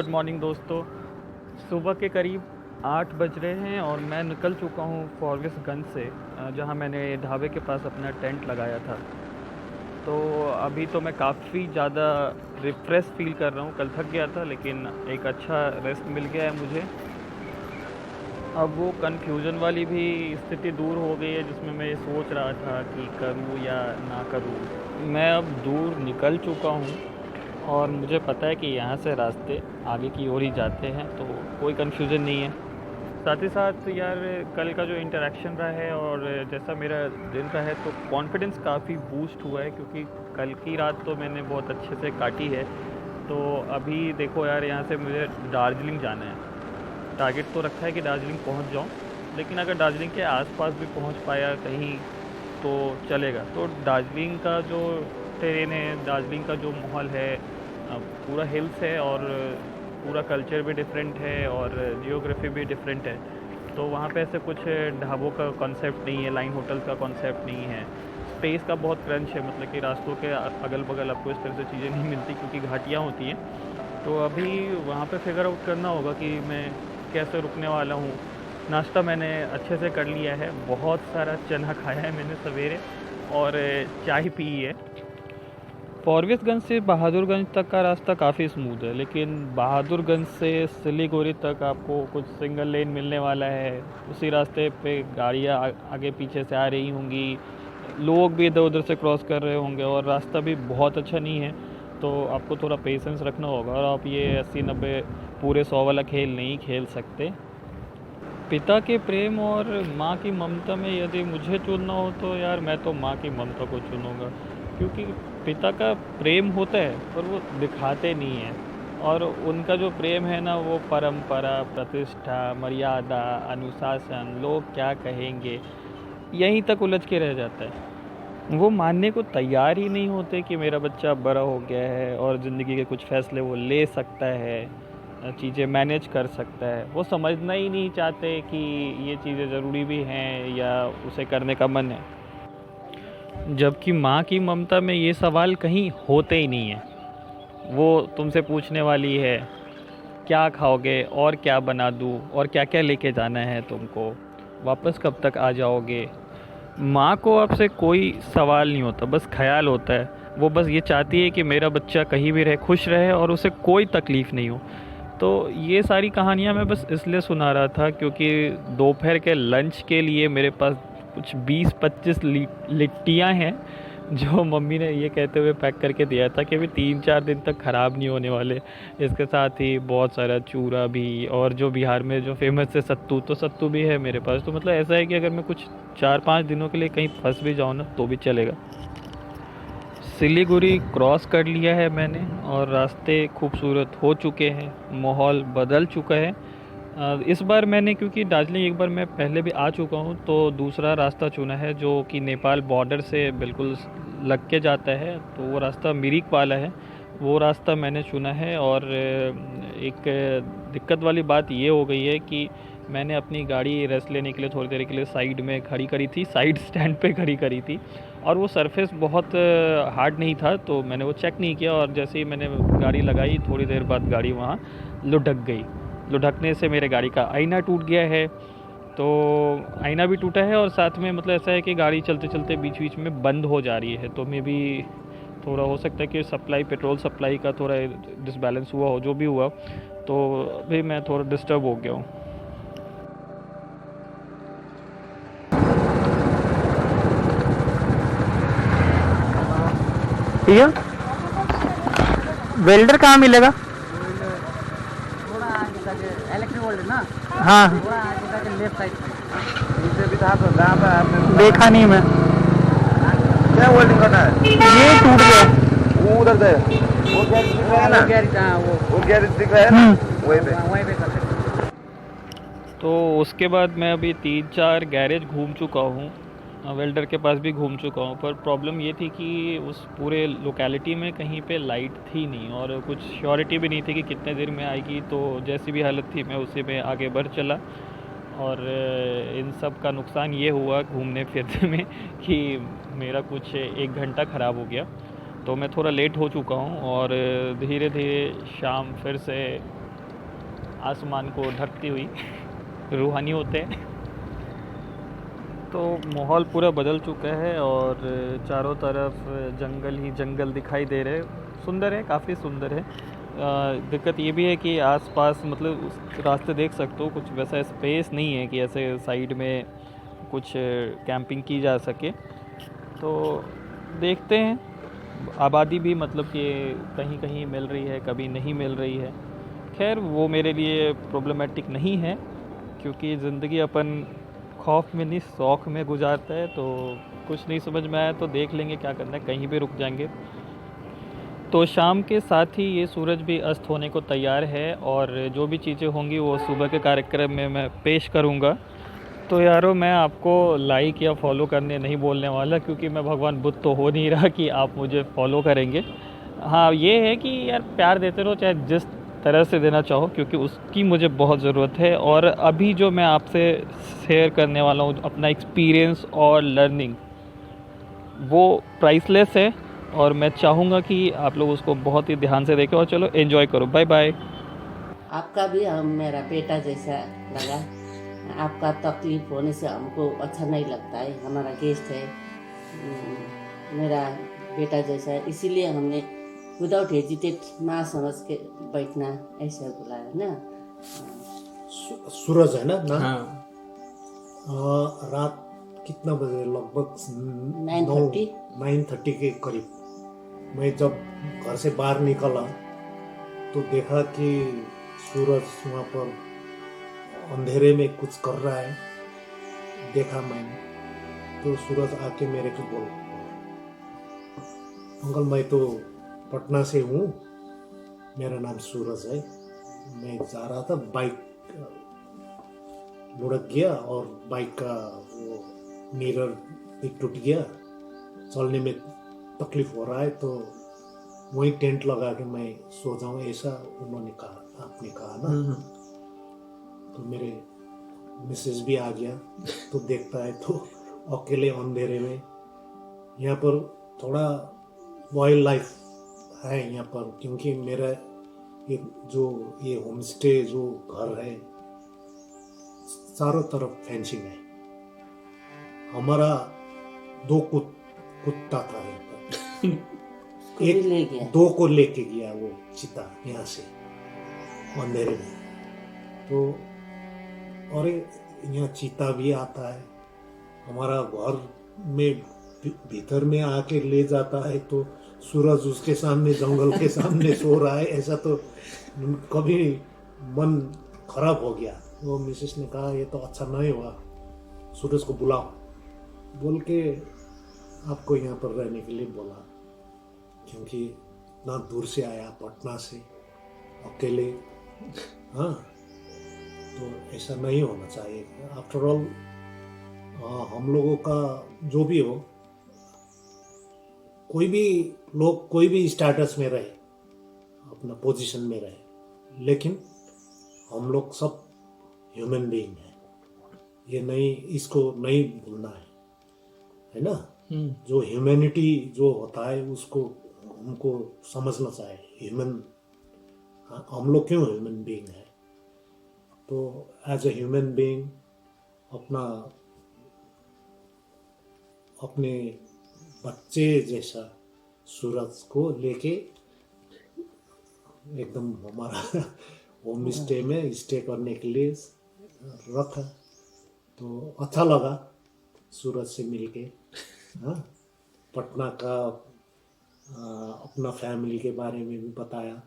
Good morning दोस्तों। सुबह के करीब 8 बज रहे हैं और मैं निकल चुका हूँ फॉरबिसगंज से, जहाँ मैंने ढाबे के पास अपना टेंट लगाया था। तो अभी तो मैं काफ़ी ज़्यादा रिफ़्रेश फ़ील कर रहा हूँ। कल थक गया था लेकिन एक अच्छा रेस्ट मिल गया है मुझे। अब वो कन्फ्यूज़न वाली भी स्थिति दूर हो गई है जिसमें मैं ये सोच रहा था कि करूँ या ना करूँ। मैं अब दूर निकल चुका हूँ और मुझे पता है कि यहाँ से रास्ते आगे की ओर ही जाते हैं, तो कोई कन्फ्यूज़न नहीं है। साथ ही साथ यार, कल का जो इंटरेक्शन रहा है और जैसा मेरा दिन रहा है, तो कॉन्फिडेंस काफ़ी बूस्ट हुआ है, क्योंकि कल की रात तो मैंने बहुत अच्छे से काटी है। तो अभी देखो यार, यहाँ से मुझे दार्जिलिंग जाना है। टारगेट तो रखा है कि दार्जिलिंग पहुँच जाऊँ, लेकिन अगर दार्जिलिंग के आसपास भी पहुँच पाया कहीं तो चलेगा। तो दार्जिलिंग का जो ट्रेन है, दार्जिलिंग का जो माहौल है, पूरा हिल्स है और पूरा कल्चर भी डिफरेंट है और जियोग्राफी भी डिफरेंट है। तो वहाँ पे ऐसे कुछ ढाबों का कॉन्सेप्ट नहीं है, लाइन होटल का कॉन्सेप्ट नहीं है। स्पेस का बहुत क्रंच है, मतलब कि रास्तों के अगल बगल आपको इस तरह से चीज़ें नहीं मिलती क्योंकि घाटियाँ होती हैं। तो अभी वहाँ पे फिगर आउट करना होगा कि मैं कैसे रुकने वाला हूँ। नाश्ता मैंने अच्छे से कर लिया है, बहुत सारा चना खाया है मैंने सवेरे और चाय पी है। फॉरबिसगंज से बहादुरगंज तक का रास्ता काफ़ी स्मूथ है, लेकिन बहादुरगंज से सिलीगुड़ी तक आपको कुछ सिंगल लेन मिलने वाला है। उसी रास्ते पे गाड़ियाँ आगे पीछे से आ रही होंगी, लोग भी इधर उधर से क्रॉस कर रहे होंगे और रास्ता भी बहुत अच्छा नहीं है। तो आपको थोड़ा पेशेंस रखना होगा और आप ये 80-90 पूरे 100 वाला खेल नहीं खेल सकते। पिता के प्रेम और माँ की ममता में यदि मुझे चुनना हो तो यार, मैं तो माँ की ममता को चुनूँगा, क्योंकि पिता का प्रेम होता है पर वो दिखाते नहीं हैं। और उनका जो प्रेम है ना, वो परंपरा, प्रतिष्ठा, मर्यादा, अनुशासन, लोग क्या कहेंगे, यहीं तक उलझ के रह जाता है। वो मानने को तैयार ही नहीं होते कि मेरा बच्चा बड़ा हो गया है और ज़िंदगी के कुछ फ़ैसले वो ले सकता है, चीज़ें मैनेज कर सकता है। वो समझना ही नहीं चाहते कि ये चीज़ें ज़रूरी भी हैं या उसे करने का मन है। जबकि माँ की ममता में ये सवाल कहीं होते ही नहीं है। वो तुमसे पूछने वाली है, क्या खाओगे और क्या बना दूँ और क्या क्या लेके जाना है तुमको, वापस कब तक आ जाओगे। माँ को आपसे कोई सवाल नहीं होता, बस ख्याल होता है। वो बस ये चाहती है कि मेरा बच्चा कहीं भी रहे, खुश रहे और उसे कोई तकलीफ़ नहीं हो। तो ये सारी कहानियाँ मैं बस इसलिए सुना रहा था क्योंकि दोपहर के लंच के लिए मेरे पास कुछ 20-25 लिट्टियाँ हैं, जो मम्मी ने ये कहते हुए पैक करके दिया था कि अभी 3-4 दिन तक ख़राब नहीं होने वाले। इसके साथ ही बहुत सारा चूरा भी, और जो बिहार में जो फेमस है सत्तू, तो सत्तू भी है मेरे पास। तो मतलब ऐसा है कि अगर मैं कुछ 4-5 दिनों के लिए कहीं फंस भी जाऊँ ना तो भी चलेगा। सिलीगुड़ी क्रॉस कर लिया है मैंने और रास्ते खूबसूरत हो चुके हैं, माहौल बदल चुका है। इस बार मैंने, क्योंकि दार्जिलिंग एक बार मैं पहले भी आ चुका हूँ, तो दूसरा रास्ता चुना है जो कि नेपाल बॉर्डर से बिल्कुल लग के जाता है। तो वो रास्ता मिरिक वाला है, वो रास्ता मैंने चुना है। और एक दिक्कत वाली बात ये हो गई है कि मैंने अपनी गाड़ी रेस्ट लेने के लिए थोड़ी देर के लिए साइड में खड़ी करी थी, साइड स्टैंड पे खड़ी करी थी, और वो सरफेस बहुत हार्ड नहीं था, तो मैंने वो चेक नहीं किया। और जैसे ही मैंने गाड़ी लगाई, थोड़ी देर बाद गाड़ी वहाँ लुढ़क गई। लुढ़कने से मेरे गाड़ी का आईना टूट गया है। तो आईना भी टूटा है और साथ में मतलब ऐसा है कि गाड़ी चलते चलते बीच बीच में बंद हो जा रही है। तो मे भी थोड़ा हो सकता है कि सप्लाई, पेट्रोल सप्लाई का थोड़ा डिसबैलेंस हुआ हो, जो भी हुआ। तो अभी मैं थोड़ा डिस्टर्ब हो गया हूँ। ठीक है, वेल्डर कहाँ मिलेगा? थोड़ा आगे जाके इलेक्ट्रिक वोल्ट ना, हाँ, थोड़ा आगे जाके लेफ्ट साइड में। नीचे भी था तो जहाँ पे आपने देखा नहीं मैं। क्या वेल्डिंग करना है? ये टूट गया। वो उधर से वो गैरेज दिख रहा है ना, वो गैरेज, हाँ वो गैरेज दिख रहा है ना, वहीं पे। वहीं पे कर सकते। तो उसके बाद मैं अभी 3-4 गैरेज घूम चुका हूँ, वेल्डर के पास भी घूम चुका हूँ, पर प्रॉब्लम ये थी कि उस पूरे लोकेलिटी में कहीं पे लाइट थी नहीं और कुछ श्योरिटी भी नहीं थी कि कितने देर में आएगी। तो जैसी भी हालत थी मैं उसी में आगे बढ़ चला। और इन सब का नुकसान ये हुआ घूमने फिरने में कि मेरा कुछ 1 घंटा ख़राब हो गया। तो मैं थोड़ा लेट हो चुका हूँ और धीरे धीरे शाम फिर से आसमान को ढकती हुई रूहानी होते हैं। तो माहौल पूरा बदल चुका है और चारों तरफ जंगल ही जंगल दिखाई दे रहे हैं। सुंदर है, काफ़ी सुंदर है। दिक्कत ये भी है कि आसपास मतलब उस रास्ते देख सकते हो, कुछ वैसा स्पेस नहीं है कि ऐसे साइड में कुछ कैंपिंग की जा सके। तो देखते हैं, आबादी भी मतलब कि कहीं कहीं मिल रही है, कभी नहीं मिल रही है। खैर वो मेरे लिए प्रॉब्लमेटिक नहीं है, क्योंकि ज़िंदगी अपन खौफ में नहीं शौक़ में गुजारता है। तो कुछ नहीं समझ में आया तो देख लेंगे क्या करना है, कहीं भी रुक जाएंगे। तो शाम के साथ ही ये सूरज भी अस्त होने को तैयार है और जो भी चीज़ें होंगी वो सुबह के कार्यक्रम में मैं पेश करूँगा। तो यारो मैं आपको लाइक या फॉलो करने नहीं बोलने वाला, क्योंकि मैं भगवान बुद्ध तो हो नहीं रहा कि आप मुझे फॉलो करेंगे। हाँ ये है कि यार प्यार देते रहो, चाहे जिस तरह से देना चाहो, क्योंकि उसकी मुझे बहुत ज़रूरत है। और अभी जो मैं आपसे शेयर करने वाला हूँ अपना एक्सपीरियंस और लर्निंग, वो प्राइसलेस है और मैं चाहूँगा कि आप लोग उसको बहुत ही ध्यान से देखें और चलो एंजॉय करो। Bye bye. आपका भी हम मेरा बेटा जैसा लगा। आपका तकलीफ होने से हमको अच्छा नहीं लगता है, हमारा गेस्ट है, मेरा बेटा जैसा है, इसीलिए हमने विदाउट हेजिटेट ना समझ के बैठना ऐसा बुलाया ना। सूरज है ना हाँ। रात कितना बजे? लगभग 9:30 के करीब मैं जब घर से बाहर निकला तो देखा कि सूरज वहाँ पर अंधेरे में कुछ कर रहा है। देखा मैंने तो सूरज आके मेरे को बोला, अंकल मैं तो पटना से हूँ, मेरा नाम सूरज है, मैं जा रहा था, बाइक लुढ़क गया और बाइक का वो मिरर भी टूट गया, चलने में तकलीफ हो रहा है, तो वहीं टेंट लगा के मैं सो जाऊँ, ऐसा उन्होंने कहा, आपने कहा ना। तो मेरे मिसेज भी आ गया तो देखता है तो अकेले अंधेरे में, यहाँ पर थोड़ा वाइल्ड लाइफ है यहाँ पर, क्योंकि मेरा ये होम स्टे जो घर है चारों तरफ फेंसिंग है। हमारा 2 कुत्ता था यहाँ पर एक ले गया, 2 को लेके गया वो चीता यहाँ से अंधेरे में। तो और यहाँ चीता भी आता है, हमारा घर में भीतर में आके ले जाता है, तो सूरज उसके सामने जंगल के सामने सो रहा है, ऐसा तो कभी मन खराब हो गया। वो मिसेस ने कहा ये तो अच्छा नहीं हुआ, सूरज को बुलाओ, बोल के आपको यहाँ पर रहने के लिए बोला, क्योंकि इतना दूर से आया पटना से अकेले। हाँ तो ऐसा नहीं होना चाहिए। आफ्टर ऑल हम लोगों का जो भी हो, कोई भी लोग कोई भी स्टेटस में रहे, अपना पोजीशन में रहे, लेकिन हम लोग सब ह्यूमन बीइंग है, ये नहीं, इसको नहीं भूलना है ना। जो ह्यूमैनिटी जो होता है उसको हमको समझना चाहिए। ह्यूमन, हम लोग क्यों ह्यूमन बीइंग है, तो एज ए ह्यूमन बीइंग अपने बच्चे जैसा सूरज को लेके एकदम हमारा होम स्टे में स्टे करने के लिए रखा। तो अच्छा लगा सूरज से मिलके। हाँ, पटना का अपना फैमिली के बारे में भी बताया,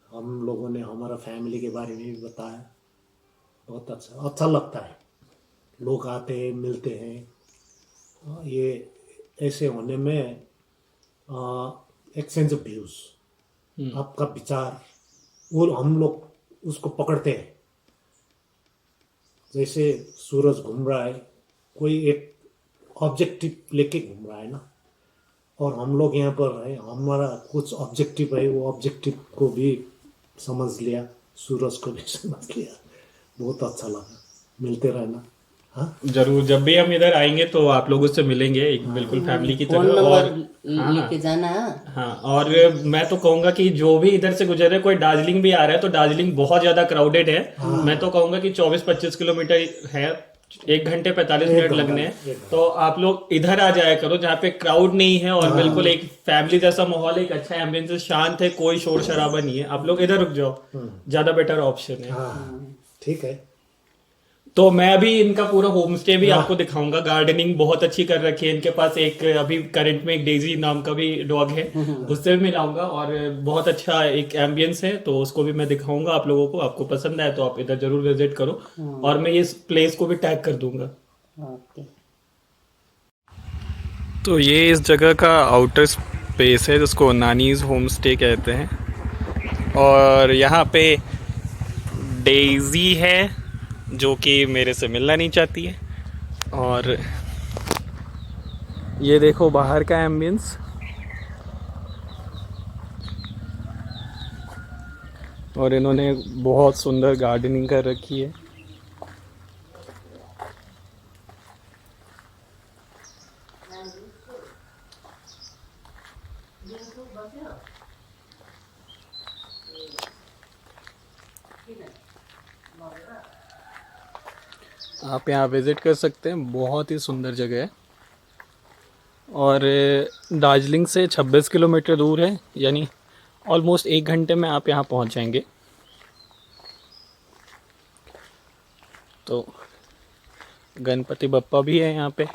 हम लोगों ने हमारा फैमिली के बारे में भी बताया। बहुत अच्छा लगता है, लोग आते हैं, मिलते हैं। ये ऐसे होने में एक्सचेंज ऑफ व्यूज, आपका विचार, वो हम लोग उसको पकड़ते हैं। जैसे सूरज घूम रहा है, कोई एक ऑब्जेक्टिव लेके घूम रहा है ना, और हम लोग यहाँ पर है, हमारा कुछ ऑब्जेक्टिव है, वो ऑब्जेक्टिव को भी समझ लिया, सूरज को भी समझ लिया। बहुत अच्छा लगा, मिलते रहना। हाँ? जरूर, जब भी हम इधर आएंगे तो आप लोगों से मिलेंगे, एक बिल्कुल फैमिली की फोन तरह। और नंबर लेके जाना। हाँ, और मैं तो कहूंगा कि जो भी इधर से गुजर रहे हैं, कोई दार्जिलिंग भी आ रहा है तो दार्जिलिंग बहुत ज्यादा क्राउडेड है। मैं तो कहूंगा कि 24-25 किलोमीटर है, 1 घंटे 45 मिनट लगने हैं। तो आप लोग इधर आ जाया करो जहाँ पे क्राउड नहीं है और बिल्कुल एक फैमिली जैसा माहौल, एक अच्छा एम्बियंस, शांत है, कोई शोर शराबा नहीं है। आप लोग इधर रुक जाओ, ज्यादा बेटर ऑप्शन है। हाँ ठीक है। तो मैं अभी इनका पूरा होम स्टे भी आपको दिखाऊंगा। गार्डनिंग बहुत अच्छी कर रखी है इनके पास। एक अभी करंट में एक डेजी नाम का भी डॉग है, उससे भी मिलाऊंगा। और बहुत अच्छा एक एम्बियंस है, तो उसको भी मैं दिखाऊंगा आप लोगों को। आपको पसंद आए तो आप इधर जरूर विजिट करो, और मैं इस प्लेस को भी टैग कर दूंगा। ओके। तो ये इस जगह का आउटर स्पेस है जिसको नानीज होम स्टे कहते हैं। और यहाँ पे डेजी है जो कि मेरे से मिलना नहीं चाहती है। और ये देखो बाहर का एम्बियंस। और इन्होंने बहुत सुंदर गार्डनिंग कर रखी है। आप यहाँ विज़िट कर सकते हैं, बहुत ही सुंदर जगह है। और दार्जिलिंग से 26 किलोमीटर दूर है, यानी ऑलमोस्ट 1 घंटे में आप यहाँ पहुँच जाएंगे। तो गणपति बप्पा भी है यहाँ पे,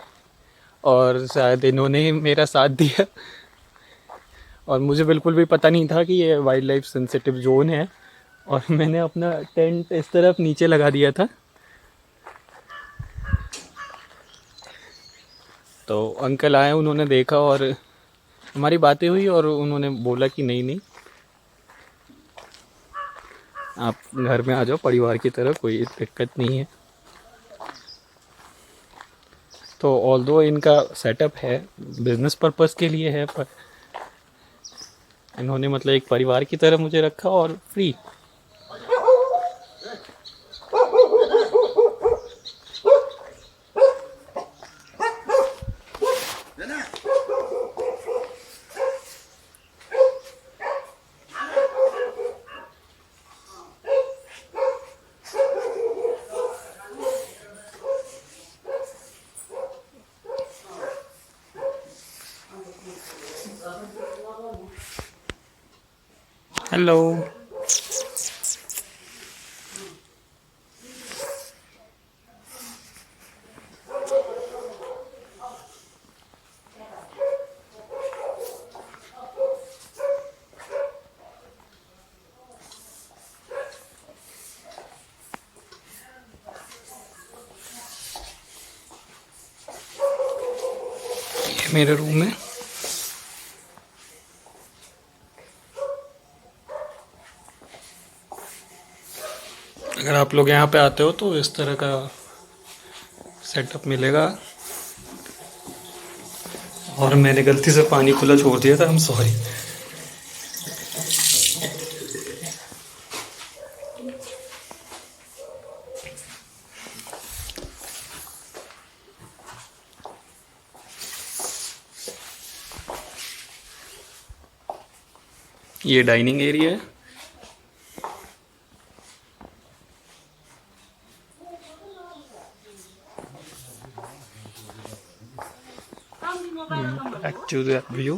और शायद इन्होंने ही मेरा साथ दिया। और मुझे बिल्कुल भी पता नहीं था कि ये वाइल्ड लाइफ सेंसिटिव जोन है, और मैंने अपना टेंट इस तरफ नीचे लगा दिया था। तो अंकल आए, उन्होंने देखा और हमारी बातें हुई, और उन्होंने बोला कि नहीं नहीं, आप घर में आ जाओ परिवार की तरह, कोई दिक्कत नहीं है। तो ऑल्दो इनका सेटअप है बिजनेस पर्पस के लिए है, पर इन्होंने मतलब एक परिवार की तरह मुझे रखा, और फ्री। हेलो। ये मेरे रूम में। अगर आप लोग यहाँ पे आते हो तो इस तरह का सेटअप मिलेगा। और मैंने गलती से पानी खुला छोड़ दिया था, आई एम सॉरी। ये डाइनिंग एरिया है। Back to that view.